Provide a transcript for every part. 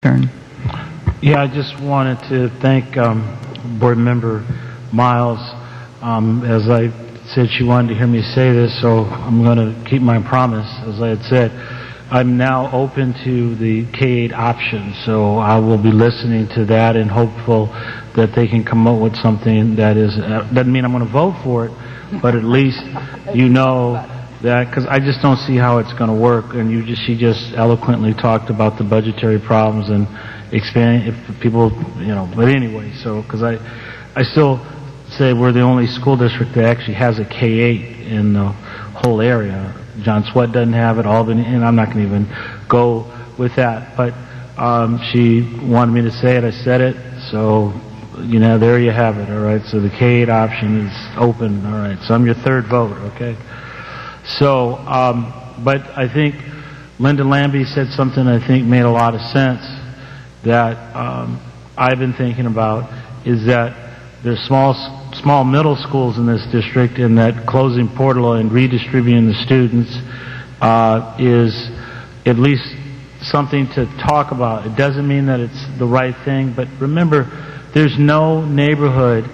Turn. Yeah, I just wanted to thank Board Member Miles. As I said, she wanted to hear me say this, so I'm going to keep my promise. As I had said, I'm now open to the K-8 option, so I will be listening to that and hopeful that they can come up with something that is, doesn't mean I'm going to vote for it, but at least you know that, because I just don't see how it's going to work. And she just eloquently talked about the budgetary problems and expanding if people, but anyway, so, because I still say we're the only school district that actually has a K-8 in the whole area. John Sweat doesn't have it, Albany, and I'm not going to even go with that. But she wanted me to say it, I said it, so, there you have it, all right? So the K-8 option is open, all right? So I'm your third vote, okay? So, but I think Linda Lambie said something I think made a lot of sense that I've been thinking about, is that there's small middle schools in this district, and that closing Portola and redistributing the students is at least something to talk about. It doesn't mean that it's the right thing, but remember, there's no neighborhood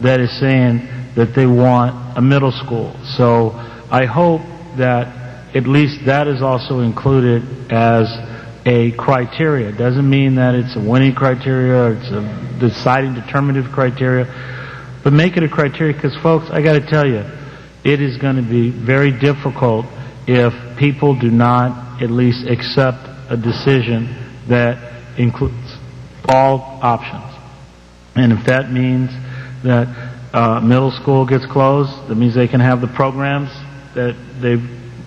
that is saying that they want a middle school. So I hope that at least that is also included as a criteria. It doesn't mean that it's a winning criteria or it's a deciding determinative criteria, but make it a criteria, because folks, I got to tell you, it is going to be very difficult if people do not at least accept a decision that includes all options. And if that means that middle school gets closed, that means they can have the programs that they've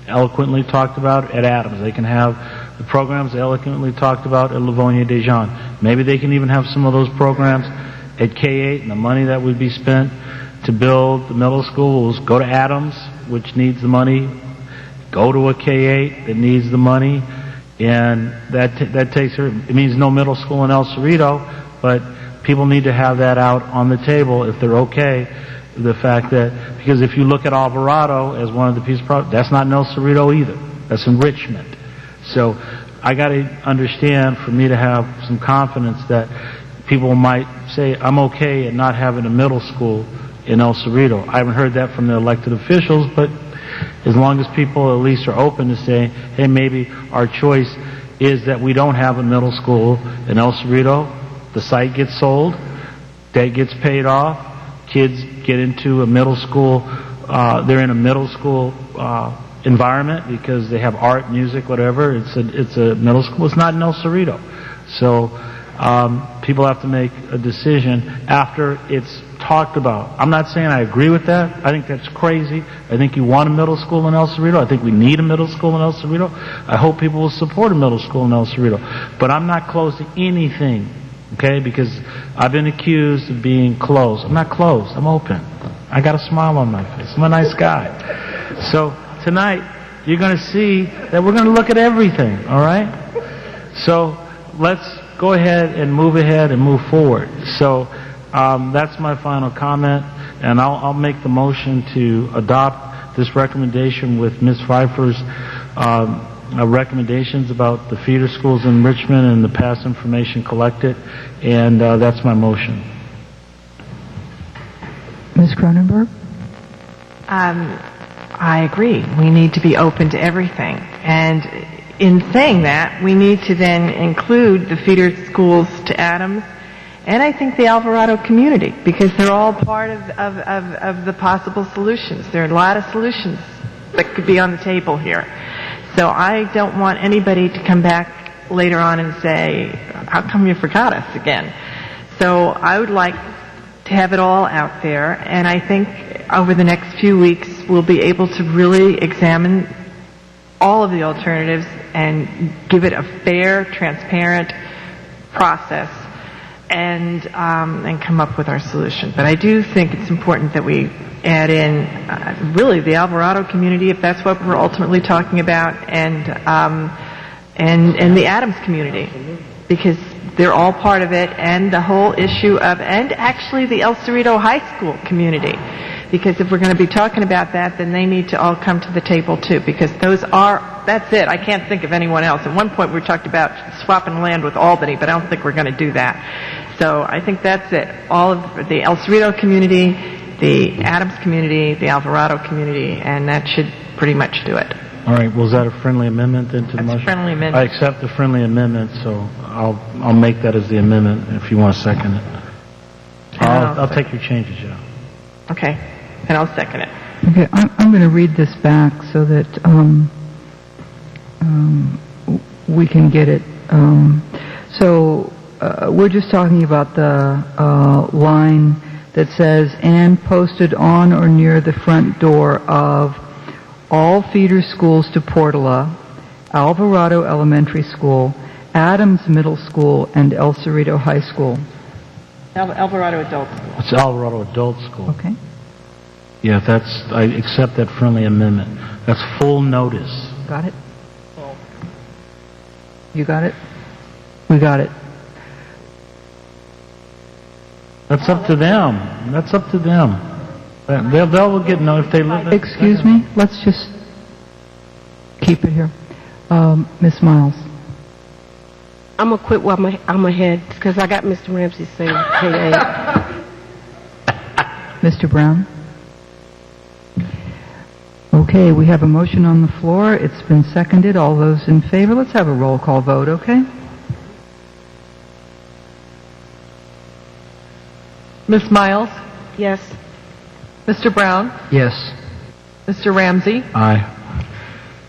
eloquently talked about at Adams. They can have the programs they eloquently talked about at Livonia Dijon. Maybe they can even have some of those programs at K-8, and the money that would be spent to build the middle schools go to Adams, which needs the money, go to a K-8 that needs the money, and that takes her. It means no middle school in El Cerrito, but people need to have that out on the table if they're okay. The fact that, because if you look at Alvarado as one of the pieces of property, that's not in El Cerrito either. That's in Richmond. So I got to understand, for me to have some confidence, that people might say, I'm okay at not having a middle school in El Cerrito. I haven't heard that from the elected officials, but as long as people at least are open to saying, hey, maybe our choice is that we don't have a middle school in El Cerrito, the site gets sold, debt gets paid off, kids get into a middle school, they're in a middle school environment because they have art, music, whatever. It's a middle school. It's not in El Cerrito. So people have to make a decision after it's talked about. I'm not saying I agree with that. I think that's crazy. I think you want a middle school in El Cerrito. I think we need a middle school in El Cerrito. I hope people will support a middle school in El Cerrito. But I'm not closed to anything, okay? Because I've been accused of being closed. I'm not closed. I'm open. I got a smile on my face. I'm a nice guy. So tonight, you're going to see that we're going to look at everything, all right? So let's go ahead and move forward. So that's my final comment, and I'll make the motion to adopt this recommendation with Ms. Pfeiffer's recommendations about the feeder schools in Richmond and the past information collected, and that's my motion. Ms. Cronenberg? I agree. We need to be open to everything. And in saying that, we need to then include the feeder schools to Adams, and I think the Alvarado community, because they're all part of the possible solutions. There are a lot of solutions that could be on the table here. So I don't want anybody to come back later on and say, how come you forgot us again? So I would like to have it all out there, and I think over the next few weeks we'll be able to really examine all of the alternatives and give it a fair, transparent process and come up with our solution. But I do think it's important that we add in really the Alvarado community, if that's what we're ultimately talking about, and the Adams community, because they're all part of it, and the whole issue of, and actually the El Cerrito High School community, because if we're going to be talking about that, then they need to all come to the table too, because that's it. I can't think of anyone else. At one point we talked about swapping land with Albany, but I don't think we're going to do that. So I think that's it. All of the El Cerrito community, the Adams community, the Alvarado community, and that should pretty much do it. All right, was that a friendly amendment then to the That's a motion? friendly amendment. I accept the friendly amendment, so I'll make that as the amendment if you want to second it. I'll take your changes, yeah. Okay, and I'll second it. Okay, I'm going to read this back so that we can get it. So we're just talking about the line that says, and posted on or near the front door of all feeder schools to Portola, Alvarado Elementary School, Adams Middle School, and El Cerrito High School. Alvarado Adult School. It's Alvarado Adult School. Okay. Yeah, I accept that friendly amendment. That's full notice. Got it? You got it? We got it. That's up to them. That's up to them. They'll get no if they live. Excuse me? Let's just keep it here. Miss Miles. I'm going to quit while I'm ahead because I got Mr. Ramsey saying K-A. Mr. Brown? Okay, we have a motion on the floor. It's been seconded. All those in favor, let's have a roll call vote, okay? Ms. Miles? Yes. Mr. Brown? Yes. Mr. Ramsey? Aye.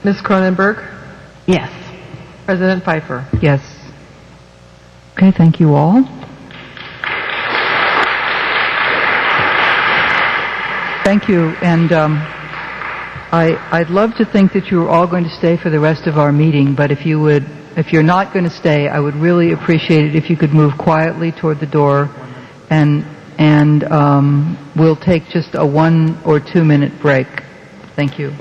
Ms. Cronenberg? Yes. President Pfeiffer? Yes. Okay, thank you all. Thank you, and I'd love to think that you were all going to stay for the rest of our meeting, but if you're not going to stay, I would really appreciate it if you could move quietly toward the door, and we'll take just a 1 or 2 minute break. Thank you.